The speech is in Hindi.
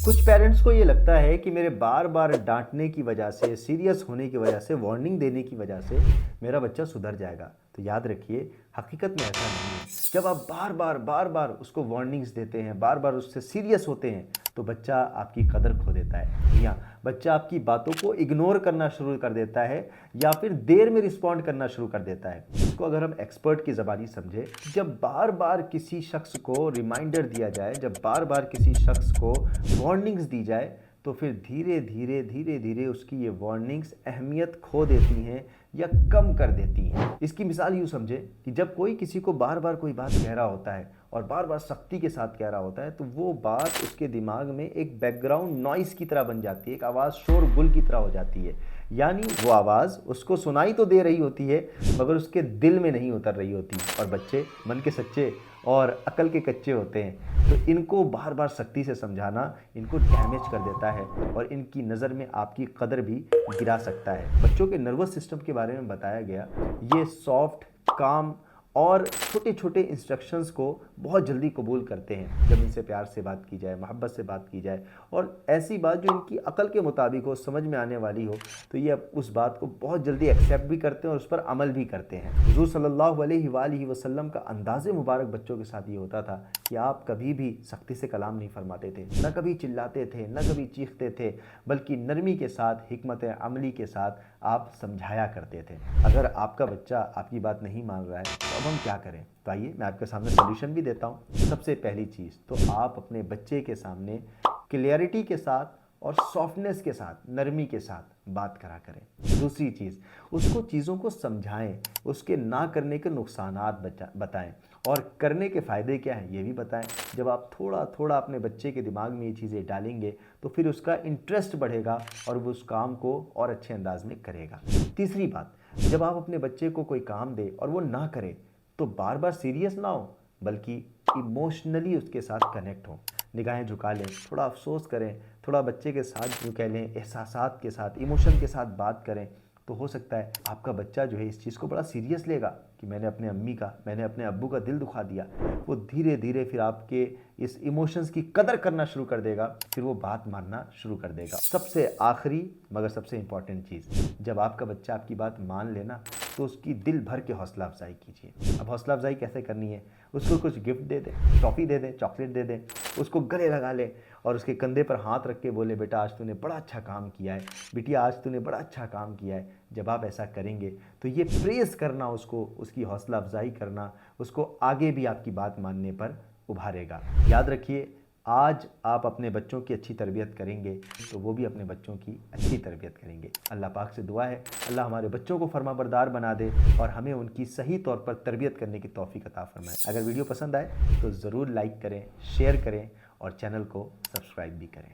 कुछ पेरेंट्स को ये लगता है कि मेरे बार बार डांटने की वजह से, सीरियस होने की वजह से, वार्निंग देने की वजह से मेरा बच्चा सुधर जाएगा। तो याद रखिए, हकीकत में ऐसा नहीं है। जब आप बार बार उसको वार्निंग्स देते हैं, बार बार उससे सीरियस होते हैं, तो बच्चा आपकी कदर खो देता है, या बच्चा आपकी बातों को इग्नोर करना शुरू कर देता है, या फिर देर में रिस्पॉन्ड करना शुरू कर देता है। इसको अगर हम एक्सपर्ट की ज़बानी समझे, जब बार बार किसी शख्स को रिमाइंडर दिया जाए, जब बार बार किसी शख्स को वार्निंग्स दी जाए, तो फिर धीरे धीरे उसकी ये वार्निंग्स अहमियत खो देती हैं या कम कर देती हैं। इसकी मिसाल यूँ समझे कि जब कोई किसी को बार बार कोई बात कह रहा होता है और बार बार सख्ती के साथ कह रहा होता है, तो वो बात उसके दिमाग में एक बैकग्राउंड नॉइस की तरह बन जाती है, एक आवाज़ शोरगुल की तरह हो जाती है। यानी वो आवाज़ उसको सुनाई तो दे रही होती है, मगर उसके दिल में नहीं उतर रही होती। और बच्चे मन के सच्चे और अकल के कच्चे होते हैं, तो इनको बार बार सख्ती से समझाना इनको डैमेज कर देता है और इनकी नज़र में आपकी कदर भी गिरा सकता है। बच्चों के नर्वस सिस्टम के बारे में बताया गया, ये सॉफ्ट, काम और छोटे छोटे इंस्ट्रक्शंस को बहुत जल्दी कबूल करते हैं जब इनसे प्यार से बात की जाए, मोहब्बत से बात की जाए, और ऐसी बात जो इनकी अकल के मुताबिक हो, समझ में आने वाली हो, तो ये उस बात को बहुत जल्दी एक्सेप्ट भी करते हैं और उस पर अमल भी करते हैं। हुज़ूर सल्लल्लाहु अलैहि वसल्लम का अंदाज़े मुबारक बच्चों के साथ ये होता था कि आप कभी भी सख्ती से कलाम नहीं फरमाते थे, न कभी चिल्लाते थे, न कभी चीखते थे, बल्कि नरमी के साथ, हिकमत अमली के साथ आप समझाया करते थे। अगर आपका बच्चा आपकी बात नहीं मान रहा है, तो अब हम क्या करें? तो आइए मैं आपके सामने सॉल्यूशन भी देता हूँ। सबसे पहली चीज़ तो आप अपने बच्चे के सामने क्लियरिटी के साथ और सॉफ्टनेस के साथ, नरमी के साथ बात करा करें। दूसरी चीज़, उसको चीज़ों को समझाएं, उसके ना करने के नुकसानात बताएं और करने के फ़ायदे क्या हैं ये भी बताएं। जब आप थोड़ा थोड़ा अपने बच्चे के दिमाग में ये चीज़ें डालेंगे, तो फिर उसका इंटरेस्ट बढ़ेगा और वो उस काम को और अच्छे अंदाज में करेगा। तीसरी बात, जब आप अपने बच्चे को कोई काम दें और वो ना करे, तो बार बार सीरियस ना हो, बल्कि इमोशनली उसके साथ कनेक्ट हो। निगाहें झुका लें, थोड़ा अफसोस करें, थोड़ा बच्चे के साथ यूँ कह लें एहसासात के साथ, इमोशन के साथ बात करें, तो हो सकता है आपका बच्चा जो है इस चीज़ को बड़ा सीरियस लेगा कि मैंने अपने अम्मी का, मैंने अपने अब्बू का दिल दुखा दिया। वो धीरे धीरे फिर आपके इस इमोशंस की कदर करना शुरू कर देगा, फिर वो बात मानना शुरू कर देगा। सबसे आखिरी मगर सबसे इम्पॉर्टेंट चीज़, जब आपका बच्चा आपकी बात मान लेना, तो उसकी दिल भर के हौसला अफजाई कीजिए। अब हौसला अफजाई कैसे करनी है? उसको कुछ गिफ्ट दे दें, टॉफ़ी दे दें, चॉकलेट दे दें, उसको गले लगा लें और उसके कंधे पर हाथ रख के बोले, बेटा आज तूने बड़ा अच्छा काम किया है, बिटिया आज तूने बड़ा अच्छा काम किया है। जब आप ऐसा करेंगे, तो ये प्रेज़ करना उसको, उसकी हौसला अफजाई करना, उसको आगे भी आपकी बात मानने पर उभारेगा। याद रखिए, आज आप अपने बच्चों की अच्छी तरबियत करेंगे, तो वो भी अपने बच्चों की अच्छी तरबियत करेंगे। अल्लाह पाक से दुआ है, अल्लाह हमारे बच्चों को फरमाबरदार बना दे और हमें उनकी सही तौर पर तरबियत करने की तौफीक अता फरमाए। अगर वीडियो पसंद आए तो ज़रूर लाइक करें, शेयर करें और चैनल को सब्सक्राइब भी करें।